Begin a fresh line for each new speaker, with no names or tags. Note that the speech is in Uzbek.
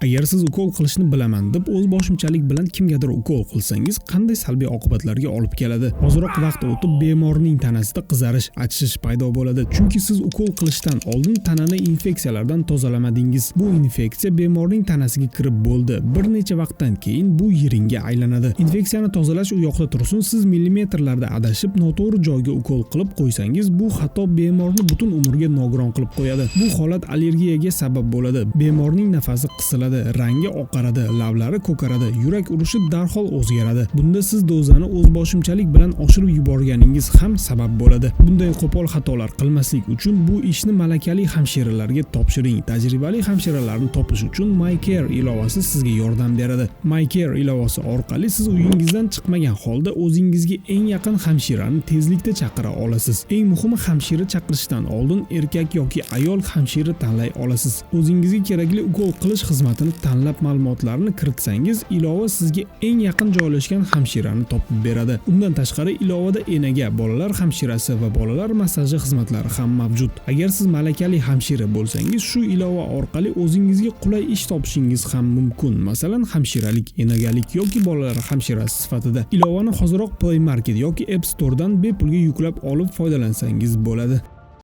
Agar siz ukol qilishni bilaman deb o'z boshimchalik bilan kimgadir ukol qilsangiz, qanday salbiy oqibatlarga olib keladi? Ozroq vaqt o'tib bemorning tanasida qizarish, achishish paydo bo'ladi. Chunki siz ukol qilishdan oldin tanani infeksiyalardan tozalamadingiz. Bu infeksiya bemorning tanasiga kirib bo'ldi. Bir necha vaqtdan keyin bu yiringga aylanadi. Infeksiyani tozalash u yoqda tursin, siz millimetrlarda adashib noto'g'ri joyga ukol qilib qo'ysangiz, bu xato bemorni butun umrga nogiron qilib qo'yadi. Bu holat allergiyaga sabab bo'ladi. Bemorning nafasi qisiladi, rangi oqaradi, lablari ko'karadi, yurak urishi darhol o'zgaradi. Bunda siz dozani o'z boshimchalik bilan oshirib yuborganingiz ham sabab bo'ladi. Bunday qo'pol xatolar qilmaslik uchun bu ishni malakali hamshiralarga topshiring. Tajribali hamshiralarni topish uchun MyCare ilovasi sizga yordam beradi. MyCare ilovasi orqali siz uyingizdan chiqmagan holda o'zingizga eng yaqin hamshirani tezlikda chaqira olasiz. Eng muhimi, hamshira chaqirishdan oldin erkak yoki ayol hamshira tanlay olasiz. O'zingizga kerakli ukol qilish xizmatini tanlab ma'lumotlarni kiritsangiz, ilova sizga eng yaqin joylashgan hamshirani topib beradi. Undan tashqari ilovada enaga, bolalar hamshirasi va bolalar massaji xizmatlari ham mavjud. Agar siz malakali hamshira bo'lsangiz, shu ilova orqali o'zingizga qulay ish topishingiz ham mumkin. Masalan, hamshiralik, enagalik yoki bolalar hamshirasi sifatida. Ilovani hoziroq Play Market yoki App Store dan bepulga yuklab olib foydalansangiz bo'ladi.